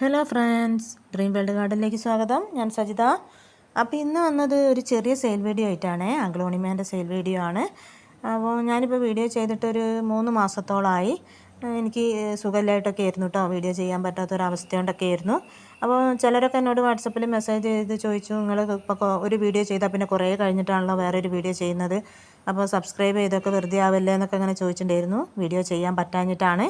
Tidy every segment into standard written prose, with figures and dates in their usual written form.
Hello friends, dream world ഗാർഡനിലേക്ക് സ്വാഗതം. ഞാൻ സജിത. അപ്പോൾ ഇന്ന് വന്നത് ഒരു ചെറിയ സെയിൽ വീഡിയോ ആയിട്ടാണ്. അഗ്ലോണിമേൻ്റെ സെയിൽ വീഡിയോ ആണ്. അപ്പോൾ ഞാനിപ്പോൾ വീഡിയോ ചെയ്തിട്ടൊരു 3 മാസത്തോളമായി. എനിക്ക് സുഖമില്ലായിട്ടൊക്കെ ആയിരുന്നു കേട്ടോ, വീഡിയോ ചെയ്യാൻ പറ്റാത്തൊരവസ്ഥ കൊണ്ടൊക്കെ ആയിരുന്നു. അപ്പോൾ ചിലരൊക്കെ എന്നോട് വാട്സപ്പിൽ മെസ്സേജ് ചെയ്ത് ചോദിച്ചു, നിങ്ങൾ ഇപ്പോൾ ഒരു വീഡിയോ ചെയ്താൽ പിന്നെ കുറേ കഴിഞ്ഞിട്ടാണല്ലോ വേറൊരു വീഡിയോ ചെയ്യുന്നത്, അപ്പോൾ സബ്സ്ക്രൈബ് ചെയ്തൊക്കെ വെറുതെ ആവല്ലേ എന്നൊക്കെ അങ്ങനെ ചോദിച്ചിട്ടുണ്ടായിരുന്നു. വീഡിയോ ചെയ്യാൻ പറ്റാഞ്ഞിട്ടാണ്.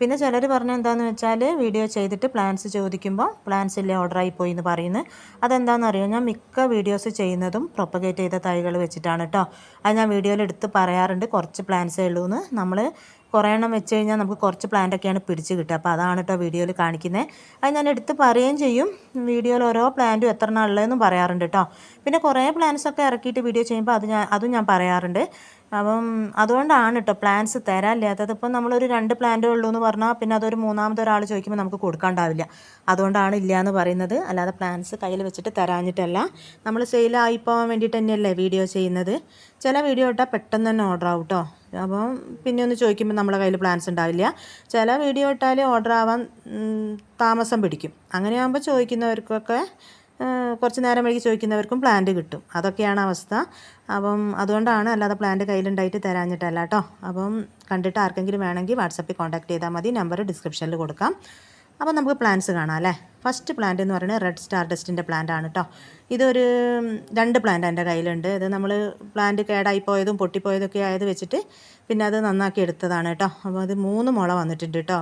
പിന്നെ ചിലർ പറഞ്ഞത് എന്താണെന്ന് വെച്ചാൽ, വീഡിയോ ചെയ്തിട്ട് പ്ലാൻസ് ചോദിക്കുമ്പോൾ പ്ലാൻസ് ഇല്ലേ ഓർഡറായി പോയി എന്ന് പറയുന്നത്. അതെന്താണെന്നറിയോ, ഞാൻ മിക്ക വീഡിയോസ് ചെയ്യുന്നതും പ്രൊപ്പഗേറ്റ് ചെയ്ത തൈകൾ വെച്ചിട്ടാണ് കേട്ടോ. അത് ഞാൻ വീഡിയോയിൽ എടുത്ത് പറയാറുണ്ട്. കുറച്ച് പ്ലാൻസേ ഉള്ളൂ എന്ന്. നമ്മൾ കുറേ എണ്ണം വെച്ച് കഴിഞ്ഞാൽ നമുക്ക് കുറച്ച് പ്ലാന്റൊക്കെയാണ് പിടിച്ച് കിട്ടുക. അപ്പോൾ അതാണ് കേട്ടോ വീഡിയോയിൽ കാണിക്കുന്നത്. അത് ഞാൻ എടുത്ത് പറയുകയും ചെയ്യും. വീഡിയോയിൽ ഓരോ പ്ലാന്റും എത്ര എണ്ണം ഉള്ളതെന്നും പറയാറുണ്ട് കേട്ടോ. പിന്നെ കുറേ പ്ലാൻസൊക്കെ ഇറക്കിയിട്ട് വീഡിയോ ചെയ്യുമ്പോൾ അതും ഞാൻ പറയാറുണ്ട്. അപ്പം അതുകൊണ്ടാണ് കേട്ടോ പ്ലാൻസ് തരാനില്ലാത്തത്. ഇപ്പം നമ്മളൊരു 2 പ്ലാന്റേ ഉള്ളൂ എന്ന് പറഞ്ഞാൽ പിന്നെ അതൊരു മൂന്നാമതൊരാൾ ചോദിക്കുമ്പോൾ നമുക്ക് കൊടുക്കാണ്ടാവില്ല. അതുകൊണ്ടാണ് ഇല്ല എന്ന് പറയുന്നത്. അല്ലാതെ പ്ലാൻസ് കയ്യിൽ വെച്ചിട്ട് തരാഞ്ഞിട്ടല്ല. നമ്മൾ സെയിലായി പോകാൻ വേണ്ടിയിട്ട് തന്നെയല്ലേ വീഡിയോ ചെയ്യുന്നത്. ചില വീഡിയോ ഇട്ടാൽ പെട്ടെന്ന് തന്നെ ഓർഡർ ആവും കേട്ടോ. അപ്പം പിന്നെ ഒന്ന് ചോദിക്കുമ്പോൾ നമ്മളെ കയ്യിൽ പ്ലാൻസ് ഉണ്ടാവില്ല. ചില വീഡിയോ ഇട്ടാൽ ഓർഡർ ആവാൻ താമസം പിടിക്കും. അങ്ങനെയാകുമ്പോൾ ചോദിക്കുന്നവർക്കൊക്കെ കുറച്ച് നേരം വൈകി ചോദിക്കുന്നവർക്കും പ്ലാന്റ് കിട്ടും. അതൊക്കെയാണ് അവസ്ഥ. അപ്പം അതുകൊണ്ടാണ്, അല്ലാതെ പ്ലാന്റ് കയ്യിലുണ്ടായിട്ട് തരാഞ്ഞിട്ടല്ല കേട്ടോ. അപ്പം കണ്ടിട്ട് ആർക്കെങ്കിലും വേണമെങ്കിൽ വാട്സപ്പിൽ കോൺടാക്ട് ചെയ്താൽ മതി. നമ്പർ ഡിസ്ക്രിപ്ഷനിൽ കൊടുക്കാം. അപ്പോൾ നമുക്ക് പ്ലാന്റ്സ് കാണാം അല്ലേ. ഫസ്റ്റ് പ്ലാന്റ് എന്ന് പറയുന്നത് റെഡ് സ്റ്റാർ ഡസ്റ്റിൻ്റെ പ്ലാന്റ് ആണ് കേട്ടോ. ഇതൊരു 2 പ്ലാന്റ് എൻ്റെ കയ്യിലുണ്ട്. ഇത് നമ്മൾ പ്ലാന്റ് കേടായിപ്പോയതും പൊട്ടിപ്പോയതൊക്കെ ആയത് വെച്ചിട്ട് പിന്നെ അത് നന്നാക്കി എടുത്തതാണ് കേട്ടോ. അപ്പോൾ അത് 3 മുള വന്നിട്ടുണ്ട് കേട്ടോ.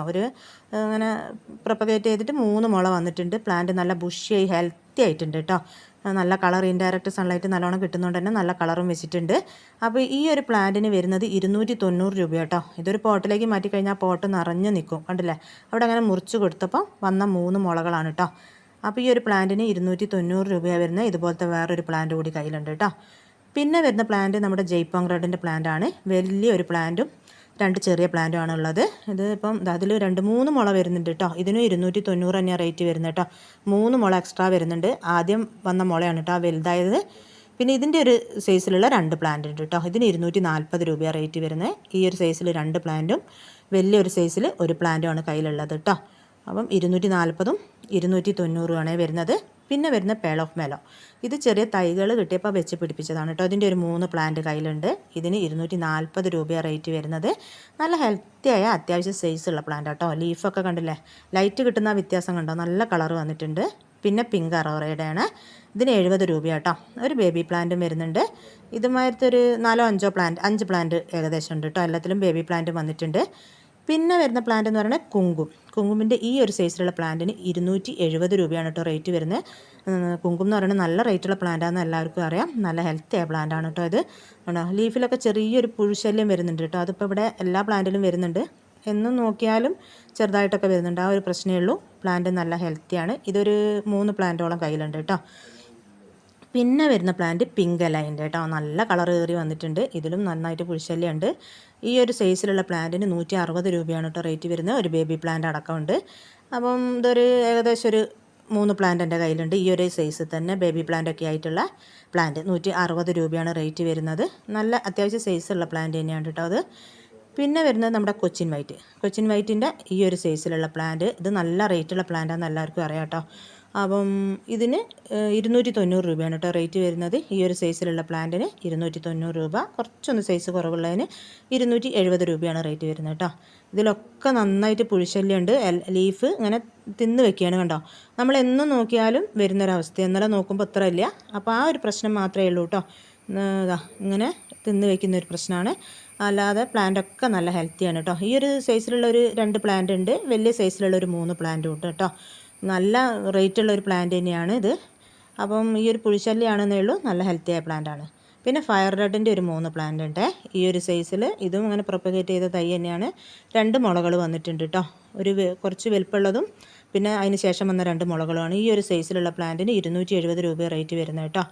അങ്ങനെ പ്രൊപ്പഗേറ്റ് ചെയ്തിട്ട് 3 മുള വന്നിട്ടുണ്ട്. പ്ലാന്റ് നല്ല ബുഷിയായി ഹെൽത്തി ആയിട്ടുണ്ട് കേട്ടോ. നല്ല കളർ, ഇൻഡയറക്റ്റ് സൺലൈറ്റ് നല്ലോണം കിട്ടുന്നതുകൊണ്ട് തന്നെ നല്ല കളറും വെച്ചിട്ടുണ്ട്. അപ്പോൾ ഈ ഒരു പ്ലാന്റിന് വരുന്നത് 290 രൂപ കേട്ടോ. ഇതൊരു പോട്ടിലേക്ക് മാറ്റിക്കഴിഞ്ഞാൽ പോട്ട് നിറഞ്ഞ് നിൽക്കും, കണ്ടില്ലേ. അവിടെ അങ്ങനെ മുറിച്ച് കൊടുത്തപ്പോൾ വന്ന 3 മുളകളാണ് കേട്ടോ. അപ്പോൾ ഈ ഒരു പ്ലാന്റിന് 290 രൂപയാണ് വരുന്നത്. ഇതുപോലത്തെ വേറൊരു പ്ലാന്റ് കൂടി കയ്യിലുണ്ട് കേട്ടോ. പിന്നെ വരുന്ന പ്ലാന്റ് നമ്മുടെ ജയ്പോങ് റെഡിൻ്റെ പ്ലാന്റ് ആണ്. വലിയൊരു പ്ലാന്റും 2 ചെറിയ പ്ലാന്റും ആണ് ഉള്ളത്. ഇത് ഇപ്പം അതിൽ 2-3 മുള വരുന്നുണ്ട് കേട്ടോ. ഇതിന് 290 തന്നെയാണ് റേറ്റ് വരുന്നത് കേട്ടോ. 3 മുള എക്സ്ട്രാ വരുന്നുണ്ട്. ആദ്യം വന്ന മുളയാണ് കേട്ടോ വലുതായത്. പിന്നെ ഇതിൻ്റെ ഒരു സൈസിലുള്ള 2 പ്ലാന്റ് ഉണ്ട് കേട്ടോ. ഇതിന് 240 രൂപയാണ് റേറ്റ് വരുന്നത്. ഈ ഒരു സൈസിൽ 2 പ്ലാന്റും വലിയൊരു സൈസിൽ ഒരു പ്ലാന്റുമാണ് കയ്യിലുള്ളത് കേട്ടോ. അപ്പം 240ഉം 290 ആണ് വരുന്നത്. പിന്നെ വരുന്ന പേൾ ഓഫ് മെലോ. ഇത് ചെറിയ തൈകൾ കിട്ടിയപ്പോൾ വെച്ച് പിടിപ്പിച്ചതാണ് കേട്ടോ. അതിൻ്റെ ഒരു 3 പ്ലാന്റ് കയ്യിലുണ്ട്. ഇതിന് 240 രൂപയാണ് റേറ്റ് വരുന്നത്. നല്ല ഹെൽത്തിയായ അത്യാവശ്യം സൈസുള്ള പ്ലാന്റ് കേട്ടോ. ലീഫൊക്കെ കണ്ടില്ലേ, ലൈറ്റ് കിട്ടുന്ന വ്യത്യാസം കണ്ടോ, നല്ല കളർ വന്നിട്ടുണ്ട്. പിന്നെ പിങ്ക് അറോറയുടെ ആണ്. ഇതിന് 70 രൂപ കേട്ടോ. ഒരു ബേബി പ്ലാന്റും വരുന്നുണ്ട്. ഇതുമാതിരത്തെ ഒരു 4-5 പ്ലാന്റ്, 5 പ്ലാന്റ് ഏകദേശം ഉണ്ട് കേട്ടോ. എല്ലാത്തിലും ബേബി പ്ലാന്റ് വന്നിട്ടുണ്ട്. പിന്നെ വരുന്ന പ്ലാന്റ് എന്ന് പറയുന്നത് കുങ്കുമിൻ്റെ ഈ ഒരു സൈസിലുള്ള പ്ലാന്റിന് 270 രൂപയാണ് കേട്ടോ റേറ്റ് വരുന്നത്. കുങ്കും എന്ന് പറയുന്നത് നല്ല റേറ്റുള്ള പ്ലാന്റാണെന്ന് എല്ലാവർക്കും അറിയാം. നല്ല ഹെൽത്തി ആയ പ്ലാന്റാണ് കേട്ടോ ഇത്. ലീഫിലൊക്കെ ചെറിയൊരു പുഴുശല്യം വരുന്നുണ്ട് കേട്ടോ. അതിപ്പോൾ ഇവിടെ എല്ലാ പ്ലാന്റിലും വരുന്നുണ്ട്. എന്നും നോക്കിയാലും ചെറുതായിട്ടൊക്കെ വരുന്നുണ്ട്. ആ ഒരു പ്രശ്നമേ ഉള്ളൂ. പ്ലാന്റ് നല്ല ഹെൽത്തിയാണ്. ഇതൊരു 3 പ്ലാന്റോളം കയ്യിലുണ്ട് കേട്ടോ. പിന്നെ വരുന്ന പ്ലാന്റ് പിങ്ക് അലൈൻ്റെ കേട്ടോ. നല്ല കളർ കയറി വന്നിട്ടുണ്ട്. ഇതിലും നന്നായിട്ട് പുഴുശല്യമുണ്ട്. ഈ ഒരു സൈസിലുള്ള പ്ലാന്റിന് 160 രൂപയാണ് കേട്ടോ റേറ്റ് വരുന്നത്. ഒരു ബേബി പ്ലാന്റ് അടക്കമുണ്ട്. അപ്പം ഇതൊരു ഏകദേശം ഒരു 3 പ്ലാന്റ് എൻ്റെ കയ്യിലുണ്ട്. ഈ ഒരു സൈസിൽ തന്നെ ബേബി പ്ലാന്റൊക്കെ ആയിട്ടുള്ള പ്ലാന്റ് 160 രൂപയാണ് റേറ്റ് വരുന്നത്. നല്ല അത്യാവശ്യം സൈസുള്ള പ്ലാന്റ് തന്നെയാണ് കേട്ടോ അത്. പിന്നെ വരുന്നത് നമ്മുടെ കൊച്ചിൻ വൈറ്റിൻ്റെ ഈ ഒരു സൈസിലുള്ള പ്ലാന്റ്. ഇത് നല്ല റേറ്റുള്ള പ്ലാന്റാണെന്ന് എല്ലാവർക്കും അറിയാം കേട്ടോ. അപ്പം ഇതിന് 290 രൂപയാണ് കേട്ടോ റേറ്റ് വരുന്നത്. ഈ ഒരു സൈസിലുള്ള പ്ലാന്റിന് 290 രൂപ. കുറച്ചൊന്ന് സൈസ് കുറവുള്ളതിന് 270 രൂപയാണ് റേറ്റ് വരുന്നത് കേട്ടോ. ഇതിലൊക്കെ നന്നായിട്ട് പുഴുശല്യമുണ്ട്. ലീഫ് ഇങ്ങനെ തിന്ന് വെക്കുകയാണ് കണ്ടോ. നമ്മൾ എന്നും നോക്കിയാലും വരുന്നൊരവസ്ഥ. ഇന്നലെ നോക്കുമ്പോൾ ഇത്ര ഇല്ല. അപ്പോൾ ആ ഒരു പ്രശ്നം മാത്രമേ ഉള്ളൂ കേട്ടോ. ഇങ്ങനെ തിന്ന് വെക്കുന്ന ഒരു പ്രശ്നമാണ്. അല്ലാതെ പ്ലാന്റൊക്കെ നല്ല ഹെൽത്തിയാണ് കേട്ടോ. ഈ ഒരു സൈസിലുള്ള ഒരു 2 പ്ലാന്റ് ഉണ്ട്. വലിയ സൈസിലുള്ള ഒരു 3 പ്ലാന്റും ഉണ്ട് കേട്ടോ. നല്ല റേറ്റുള്ള ഒരു പ്ലാന്റ് തന്നെയാണ് ഇത്. അപ്പം ഈ ഒരു പുഴുശല്യാണെന്നേ ഉള്ളൂ. നല്ല ഹെൽത്തിയായ പ്ലാന്റാണ്. പിന്നെ ഫയർ റെഡിൻ്റെ ഒരു 3 പ്ലാന്റ് ഉണ്ട് ഈ ഒരു സൈസിൽ. ഇതും അങ്ങനെ പ്രൊപ്പഗേറ്റ് ചെയ്ത തൈ തന്നെയാണ്. 2 മുളകൾ വന്നിട്ടുണ്ട് കേട്ടോ. കുറച്ച് വലുപ്പമുള്ളതും പിന്നെ അതിന് ശേഷം വന്ന 2 മുളകളുമാണ്. ഈ ഒരു സൈസിലുള്ള പ്ലാന്റിന് 270 രൂപ റേറ്റ് വരുന്നത് കേട്ടോ.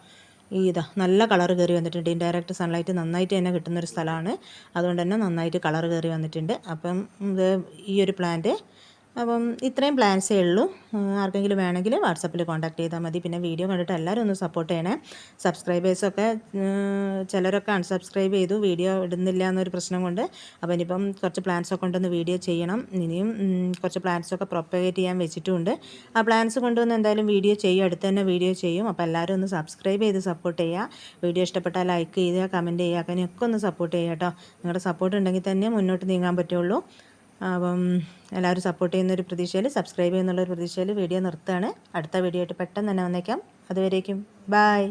നല്ല കളർ കയറി വന്നിട്ടുണ്ട്. ഇൻഡയറക്റ്റ് സൺലൈറ്റ് നന്നായിട്ട് തന്നെ കിട്ടുന്നൊരു സ്ഥലമാണ്. അതുകൊണ്ട് തന്നെ നന്നായിട്ട് കളർ കയറി വന്നിട്ടുണ്ട്. അപ്പം ഈ ഒരു പ്ലാന്റ് അപ്പം ഇത്രയും പ്ലാൻസേ ഉള്ളൂ. ആർക്കെങ്കിലും വേണമെങ്കിൽ വാട്സപ്പിൽ കോൺടാക്ട് ചെയ്താൽ മതി. പിന്നെ വീഡിയോ കണ്ടിട്ട് എല്ലാവരും ഒന്ന് സപ്പോർട്ട് ചെയ്യണേ. സബ്സ്ക്രൈബേഴ്സൊക്കെ ചിലരൊക്കെ അൺസബ്സ്ക്രൈബ് ചെയ്തു, വീഡിയോ ഇടുന്നില്ല എന്നൊരു പ്രശ്നം കൊണ്ട്. അപ്പോൾ ഇനിയിപ്പം കുറച്ച് പ്ലാൻസൊക്കെ കൊണ്ടൊന്ന് വീഡിയോ ചെയ്യണം. ഇനിയും കുറച്ച് പ്ലാൻസൊക്കെ പ്രൊപ്പഗേറ്റ് ചെയ്യാൻ വെച്ചിട്ടുമുണ്ട്. ആ പ്ലാൻസ് കൊണ്ടുവന്ന് എന്തായാലും വീഡിയോ ചെയ്യും, അടുത്ത് തന്നെ വീഡിയോ ചെയ്യും. അപ്പോൾ എല്ലാവരും ഒന്ന് സബ്സ്ക്രൈബ് ചെയ്ത് സപ്പോർട്ട് ചെയ്യുക. വീഡിയോ ഇഷ്ടപ്പെട്ടാൽ ലൈക്ക് ചെയ്യുക, കമൻറ്റ് ചെയ്യുക, അങ്ങനെയൊക്കെ ഒന്ന് സപ്പോർട്ട് ചെയ്യുക കേട്ടോ. നിങ്ങളുടെ സപ്പോർട്ട് ഉണ്ടെങ്കിൽ തന്നെ മുന്നോട്ട് നീങ്ങാൻ പറ്റുള്ളൂ. അപ്പം എല്ലാവരും സപ്പോർട്ട് ചെയ്യുന്നൊരു പ്രതീക്ഷയിൽ, സബ്സ്ക്രൈബ് ചെയ്യുന്നുള്ളൊരു പ്രതീക്ഷയിൽ വീഡിയോ നിർത്തുകയാണ്. അടുത്ത വീഡിയോ ആയിട്ട് പെട്ടെന്ന് തന്നെ വന്നേക്കാം. അതുവരേക്കും ബായ്.